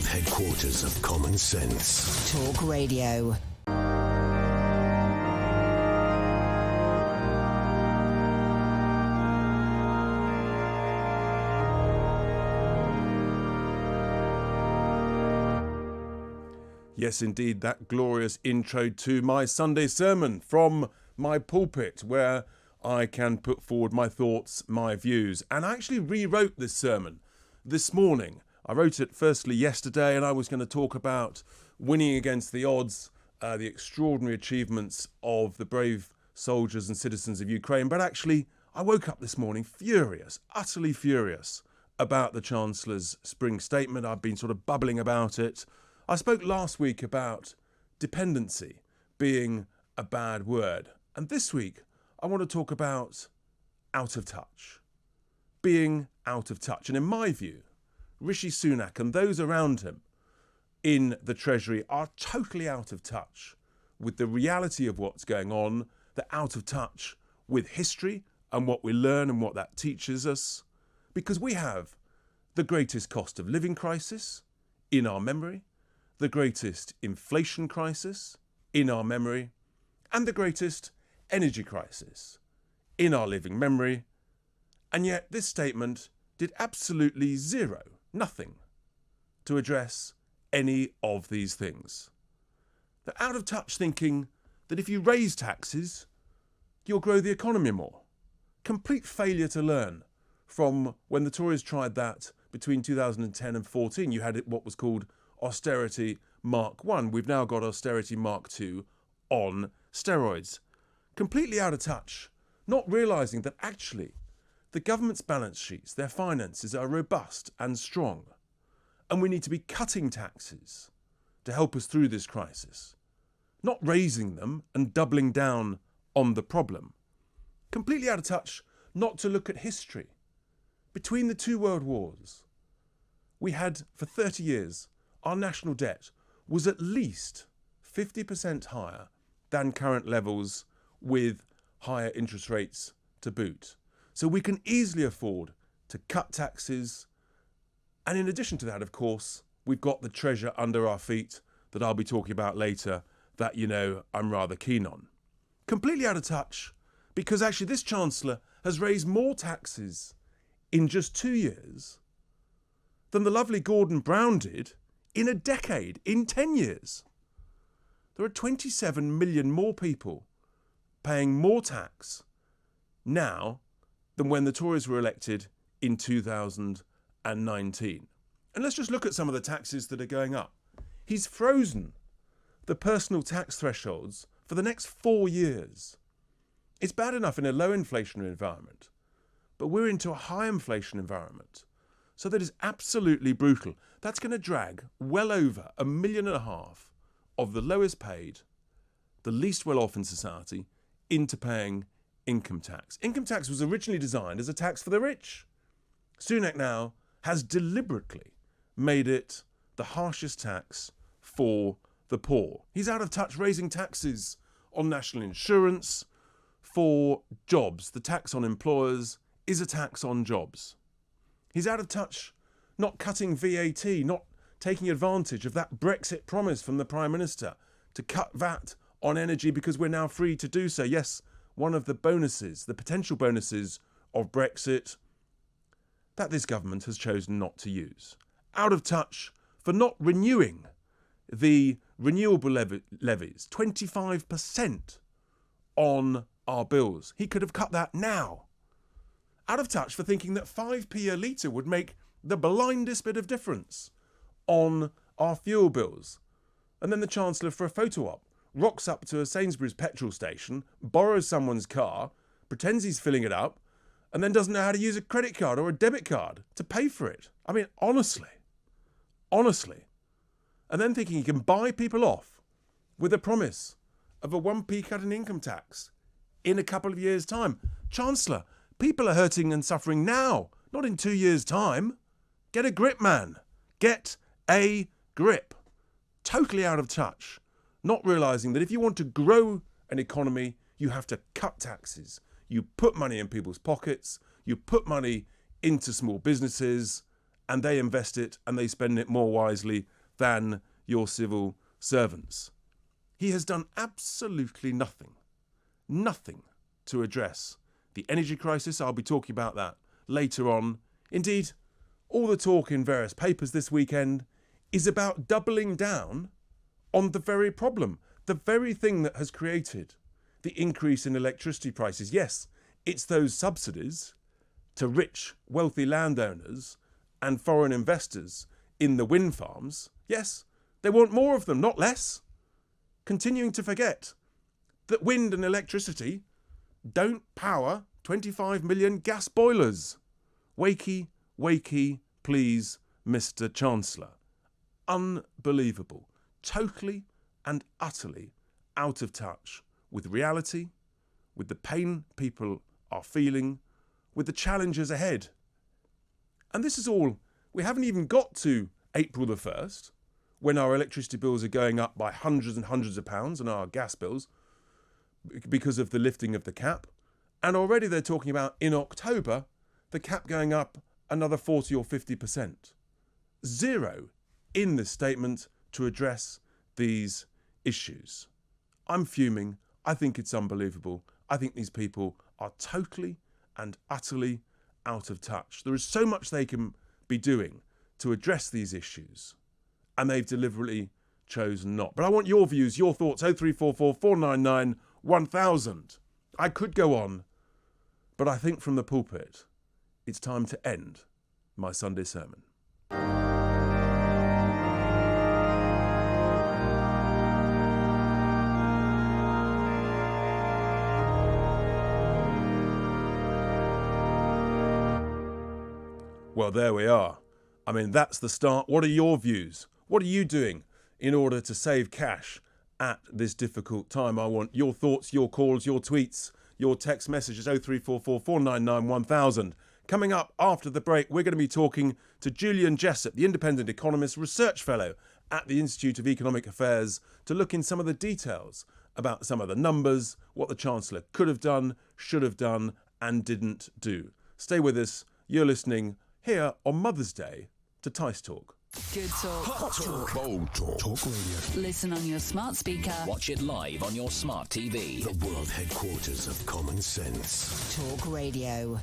headquarters of common sense. Talk Radio. Yes, indeed, that glorious intro to my Sunday sermon from my pulpit, where I can put forward my thoughts, my views. And I actually rewrote this sermon this morning. I wrote it firstly yesterday, and I was going to talk about winning against the odds, the extraordinary achievements of the brave soldiers and citizens of Ukraine. But actually, I woke up this morning furious, utterly furious about the Chancellor's spring statement. I've been sort of bubbling about it. I spoke last week about dependency being a bad word. And this week, I want to talk about out of touch. Being out of touch. And in my view, Rishi Sunak and those around him in the Treasury are totally out of touch with the reality of what's going on. They're out of touch with history and what we learn and what that teaches us. Because we have the greatest cost of living crisis in our memory, the greatest inflation crisis in our memory, and the greatest energy crisis in our living memory. And yet this statement did absolutely zero, nothing, to address any of these things. They're out of touch thinking that if you raise taxes, you'll grow the economy more. Complete failure to learn from when the Tories tried that between 2010 and 14. You had what was called Austerity Mark 1. We've now got Austerity Mark 2 on steroids. Completely out of touch, not realising that actually the government's balance sheets, their finances are robust and strong, and we need to be cutting taxes to help us through this crisis, not raising them and doubling down on the problem. Completely out of touch not to look at history. Between the two world wars, we had, for 30 years, our national debt was at least 50% higher than current levels, with higher interest rates to boot. So we can easily afford to cut taxes. And in addition to that, of course, we've got the treasure under our feet that I'll be talking about later that, I'm rather keen on. Completely out of touch because actually this Chancellor has raised more taxes in just 2 years than the lovely Gordon Brown did in a decade, in 10 years. There are 27 million more people paying more tax now than when the Tories were elected in 2019. And let's just look at some of the taxes that are going up. He's frozen the personal tax thresholds for the next 4 years. It's bad enough in a low inflationary environment, but we're into a high inflation environment. So that is absolutely brutal. That's going to drag well over 1.5 million of the lowest paid, the least well off in society, into paying income tax. Income tax was originally designed as a tax for the rich. Sunak now has deliberately made it the harshest tax for the poor. He's out of touch raising taxes on national insurance for jobs. The tax on employers is a tax on jobs. He's out of touch not cutting VAT, not taking advantage of that Brexit promise from the Prime Minister to cut VAT on energy because we're now free to do so. Yes, one of the bonuses, the potential bonuses of Brexit that this government has chosen not to use. Out of touch for not renewing the renewable levies, 25% on our bills. He could have cut that now. Out of touch for thinking that 5p a litre would make the blindest bit of difference on our fuel bills. And then the Chancellor, for a photo op, rocks up to a Sainsbury's petrol station, borrows someone's car, pretends he's filling it up, and then doesn't know how to use a credit card or a debit card to pay for it. I mean, honestly. And then thinking he can buy people off with a promise of a 1p cut in income tax in a couple of years' time. Chancellor, people are hurting and suffering now, not in 2 years' time. Get a grip, man. Get a grip. Totally out of touch. Not realising that if you want to grow an economy, you have to cut taxes. You put money in people's pockets. You put money into small businesses, and they invest it and they spend it more wisely than your civil servants. He has done absolutely nothing to address the energy crisis. I'll be talking about that later on. Indeed, all the talk in various papers this weekend is about doubling down on the very problem, the very thing that has created the increase in electricity prices. Yes, it's those subsidies to rich, wealthy landowners and foreign investors in the wind farms. Yes, they want more of them, not less. Continuing to forget that wind and electricity don't power 25 million gas boilers. Wakey, wakey, please, Mr Chancellor. Unbelievable. Totally and utterly out of touch with reality, with the pain people are feeling, with the challenges ahead. And this is all, we haven't even got to April the 1st, when our electricity bills are going up by hundreds and hundreds of pounds and our gas bills because of the lifting of the cap. And already they're talking about in October, the cap going up another 40 or 50%. Zero in this statement to address these issues. I'm fuming. I think it's unbelievable. I think these people are totally and utterly out of touch. There is so much they can be doing to address these issues, and they've deliberately chosen not. But I want your views, your thoughts, 0344 499 1000. I could go on, but I think from the pulpit, it's time to end my Sunday sermon. Well, there we are. I mean, that's the start. What are your views? What are you doing in order to save cash at this difficult time? I want your thoughts, your calls, your tweets, your text messages, 0344 499 1000. Coming up after the break, we're going to be talking to Julian Jessup, the Independent Economist, Research Fellow at the Institute of Economic Affairs, to look in some of the details about some of the numbers, what the Chancellor could have done, should have done, and didn't do. Stay with us. You're listening here on Mother's Day to Tice Talk. Good talk. Hot talk. Bold talk. Talk radio. Listen on your smart speaker. Watch it live on your smart TV. The world headquarters of common sense. Talk radio.